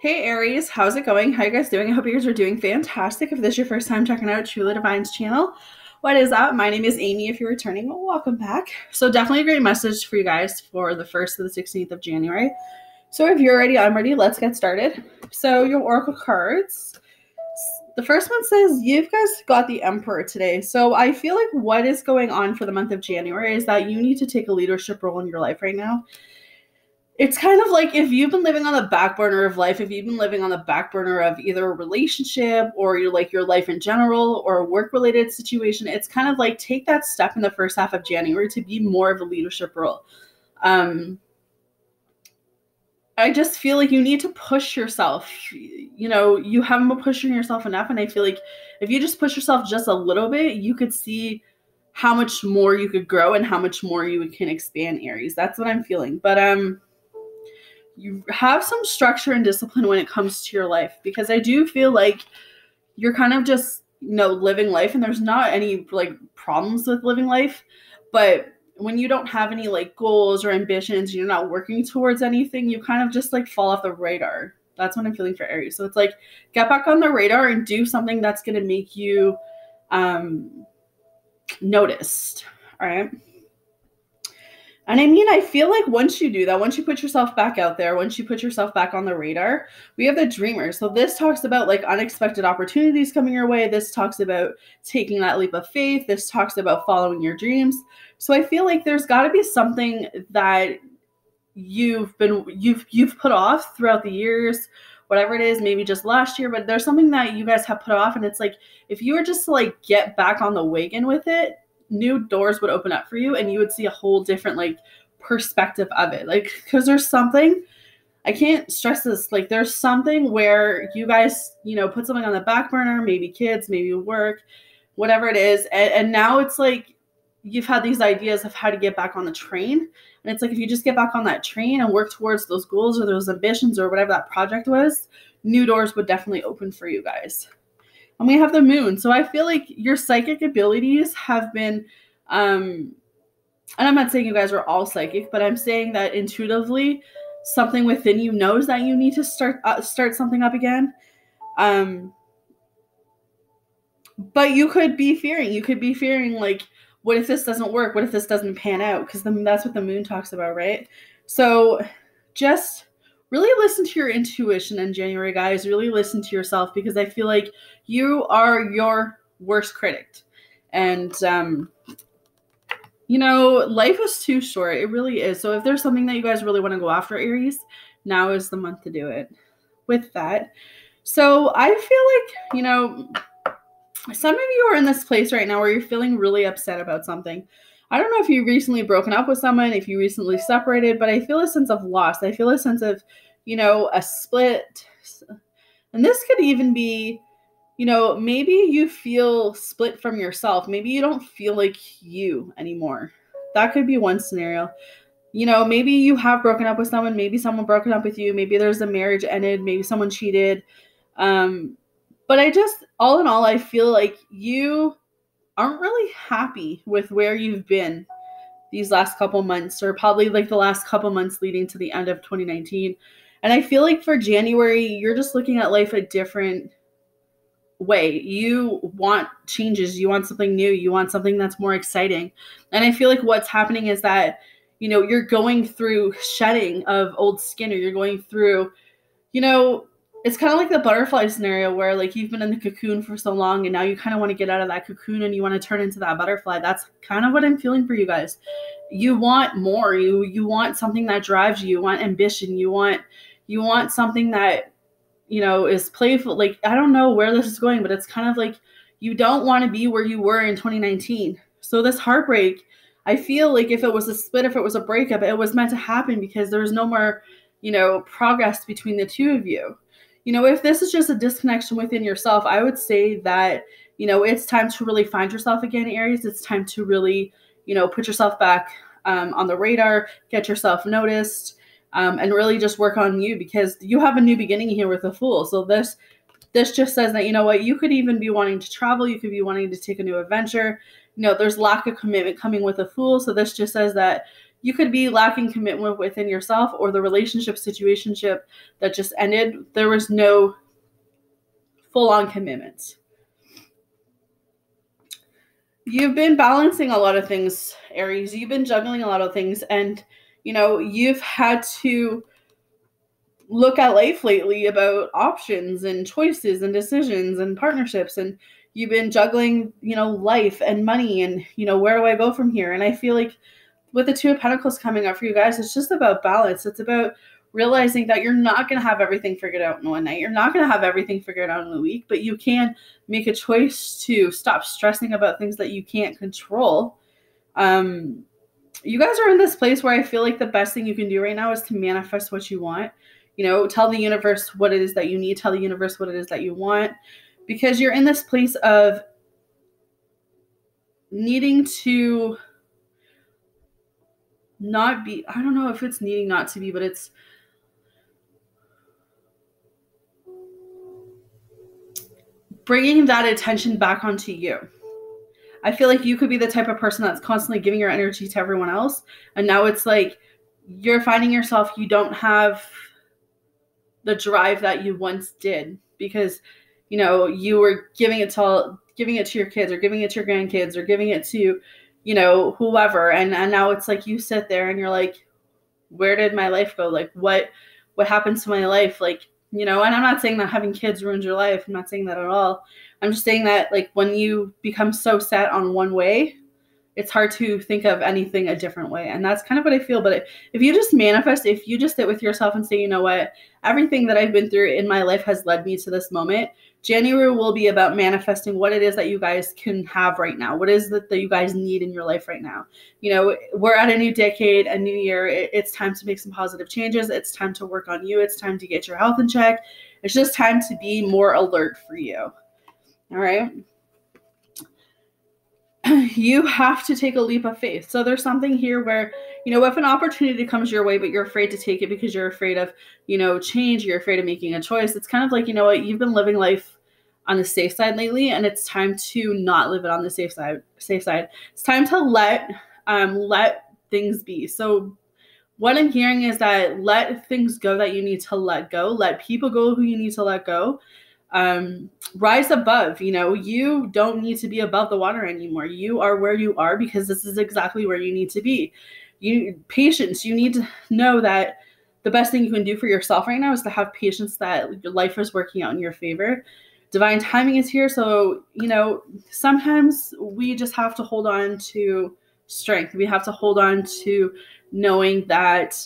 Hey Aries, how's it going? How you guys doing? I hope you guys are doing fantastic. If this is your first time checking out Truly Divine's channel, what is up? My name is Amy. If you're returning, well, welcome back. So definitely a great message for you guys for the 1st to the 16th of January. So if you're ready, I'm ready. Let's get started. So your oracle cards. The first one says you guys got the Emperor today. So I feel like what is going on for the month of January is that you need to take a leadership role in your life right now. It's kind of like if you've been living on the back burner of life, if you've been living on the back burner of either a relationship or your life in general or a work-related situation, it's kind of like take that step in the first half of January to be more of a leadership role. I just feel like you need to push yourself. You haven't been pushing yourself enough, and I feel like if you just push yourself just a little bit, you could see how much more you could grow and how much more you can expand, Aries. That's what I'm feeling. But you have some structure and discipline when it comes to your life, because I do feel like you're kind of just, living life, and there's not any problems with living life. But when you don't have any goals or ambitions, you're not working towards anything, you kind of just fall off the radar. That's what I'm feeling for Aries. So it's get back on the radar and do something that's going to make you noticed. All right. And I feel like once you do that, once you put yourself back out there, once you put yourself back on the radar, we have the Dreamer. So this talks about unexpected opportunities coming your way. This talks about taking that leap of faith. This talks about following your dreams. So I feel like there's got to be something that you've put off throughout the years, whatever it is, maybe just last year, but there's something that you guys have put off. And it's if you were just to get back on the wagon with it, new doors would open up for you and you would see a whole different perspective of it. Because there's something, I can't stress this, there's something where you guys, put something on the back burner, maybe kids, maybe work, whatever it is. And now it's you've had these ideas of how to get back on the train. And it's if you just get back on that train and work towards those goals or those ambitions or whatever that project was, new doors would definitely open for you guys. And we have the Moon. So I feel like your psychic abilities have been, and I'm not saying you guys are all psychic, but I'm saying that intuitively, something within you knows that you need to start something up again. But you could be fearing, what if this doesn't work? What if this doesn't pan out? Because that's what the Moon talks about, right? So just really listen to your intuition in January, guys. Really listen to yourself, because I feel like you are your worst critic. And, life is too short. It really is. So if there's something that you guys really want to go after, Aries, now is the month to do it. With that, so I feel some of you are in this place right now where you're feeling really upset about something. I don't know if you've recently broken up with someone, if you recently separated, but I feel a sense of loss. I feel a sense of, a split. And this could even be, maybe you feel split from yourself. Maybe you don't feel like you anymore. That could be one scenario. Maybe you have broken up with someone. Maybe someone broken up with you. Maybe there's a marriage ended. Maybe someone cheated. But all in all, I feel like you aren't really happy with where you've been these last couple months, or probably the last couple months leading to the end of 2019. And I feel like for January, you're just looking at life a different way. You want changes. You want something new. You want something that's more exciting. And I feel like what's happening is that, you're going through shedding of old skin, or you're going through, it's kind of like the butterfly scenario where you've been in the cocoon for so long and now you kind of want to get out of that cocoon and you want to turn into that butterfly. That's kind of what I'm feeling for you guys. You want more. You want something that drives you. You want ambition. You want something that, is playful. I don't know where this is going, but it's kind of you don't want to be where you were in 2019. So this heartbreak, I feel like if it was a split, if it was a breakup, it was meant to happen because there was no more, progress between the two of you. If this is just a disconnection within yourself, I would say that, it's time to really find yourself again, Aries. It's time to really, put yourself back on the radar, get yourself noticed, and really just work on you, because you have a new beginning here with the Fool. So this just says that, you could even be wanting to travel. You could be wanting to take a new adventure. There's lack of commitment coming with a Fool. So this just says that you could be lacking commitment within yourself, or the relationship situationship that just ended, there was no full-on commitment. You've been balancing a lot of things, Aries. You've been juggling a lot of things, and you've had to look at life lately about options and choices and decisions and partnerships, and you've been juggling life and money, and where do I go from here? And I feel like with the Two of Pentacles coming up for you guys, it's just about balance. It's about realizing that you're not going to have everything figured out in one night. You're not going to have everything figured out in a week, but you can make a choice to stop stressing about things that you can't control. You guys are in this place where I feel like the best thing you can do right now is to manifest what you want. Tell the universe what it is that you need. Tell the universe what it is that you want, because you're in this place of needing to not be, I don't know if it's needing not to be, but it's bringing that attention back onto you. I feel like you could be the type of person that's constantly giving your energy to everyone else, and now it's like you're finding yourself, you don't have the drive that you once did, because you were giving it to your kids, or giving it to your grandkids, or giving it to whoever, and now it's like you sit there and you're like, where did my life go? Like what happened to my life? Like, and I'm not saying that having kids ruins your life. I'm not saying that at all. I'm just saying that, like, when you become so set on one way, it's hard to think of anything a different way. And that's kind of what I feel. But if you just manifest, if you just sit with yourself and say, you know what, everything that I've been through in my life has led me to this moment. January will be about manifesting what it is that you guys can have right now. What is it that you guys need in your life right now? We're at a new decade, a new year. It's time to make some positive changes. It's time to work on you. It's time to get your health in check. It's just time to be more alert for you. All right. You have to take a leap of faith. So there's something here where, if an opportunity comes your way, but you're afraid to take it because you're afraid of, change, you're afraid of making a choice. It's kind of like, you've been living life on the safe side lately, and it's time to not live it on the safe side. It's time to let things be. So what I'm hearing is that let things go that you need to let go. Let people go who you need to let go. Rise above. You don't need to be above the water anymore. You are where you are because this is exactly where you need to be. Patience. You need to know that the best thing you can do for yourself right now is to have patience that your life is working out in your favor. Divine timing is here. So, sometimes we just have to hold on to strength. We have to hold on to knowing that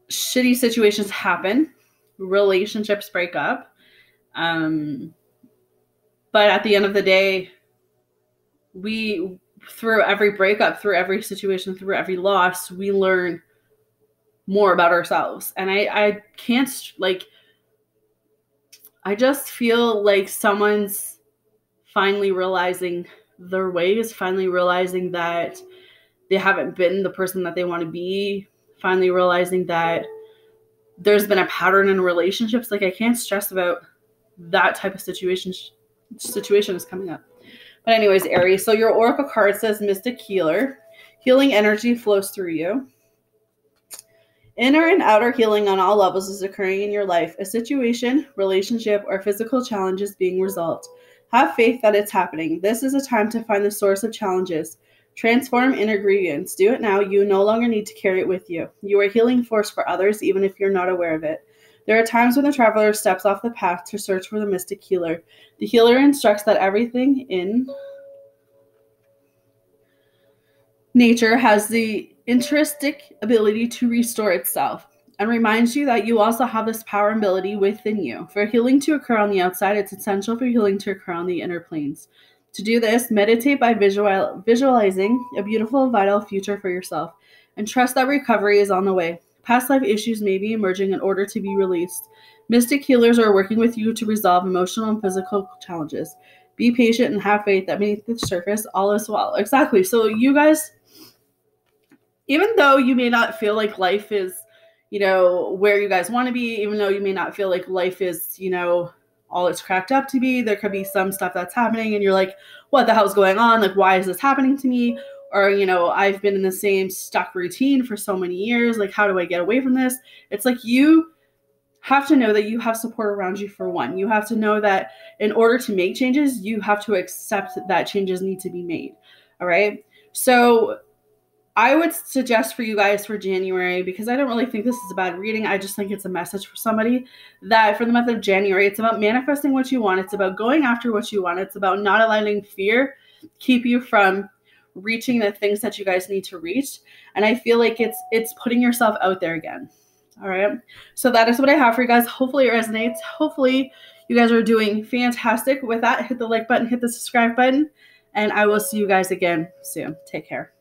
shitty situations happen. Relationships break up. But at the end of the day, through every breakup, through every situation, through every loss, we learn more about ourselves. And I can't, I just feel like someone's finally realizing their ways, finally realizing that they haven't been the person that they want to be, finally realizing that there's been a pattern in relationships. Like, I can't stress about that type of situation is coming up. But anyways, Aries, so your Oracle card says Mystic Healer. Healing energy flows through you. Inner and outer healing on all levels is occurring in your life. A situation, relationship, or physical challenge is being resolved. Have faith that it's happening. This is a time to find the source of challenges. Transform inner grievance. Do it now. You no longer need to carry it with you. You are a healing force for others, even if you're not aware of it. There are times when the traveler steps off the path to search for the mystic healer. The healer instructs that everything in nature has the intrinsic ability to restore itself, and reminds you that you also have this power and ability within you. For healing to occur on the outside, it's essential for healing to occur on the inner planes. To do this, meditate by visualizing a beautiful, vital future for yourself, and trust that recovery is on the way. Past life issues may be emerging in order to be released. Mystic healers are working with you to resolve emotional and physical challenges. Be patient and have faith that beneath the surface, all is well. Exactly. So you guys, even though you may not feel like life is, where you guys want to be, even though you may not feel like life is, all it's cracked up to be, there could be some stuff that's happening and you're like, what the hell's going on? Like, why is this happening to me? or, you know, I've been in the same stuck routine for so many years. Like, how do I get away from this? It's like you have to know that you have support around you for one. You have to know that in order to make changes, you have to accept that changes need to be made. All right. So I would suggest for you guys for January, because I don't really think this is a bad reading. I just think it's a message for somebody that for the month of January, it's about manifesting what you want. It's about going after what you want. It's about not allowing fear keep you from reaching the things that you guys need to reach. And I feel like it's putting yourself out there again. All right. So that is what I have for you guys. Hopefully it resonates. Hopefully you guys are doing fantastic. With that, hit the like button, hit the subscribe button, and I will see you guys again soon. Take care.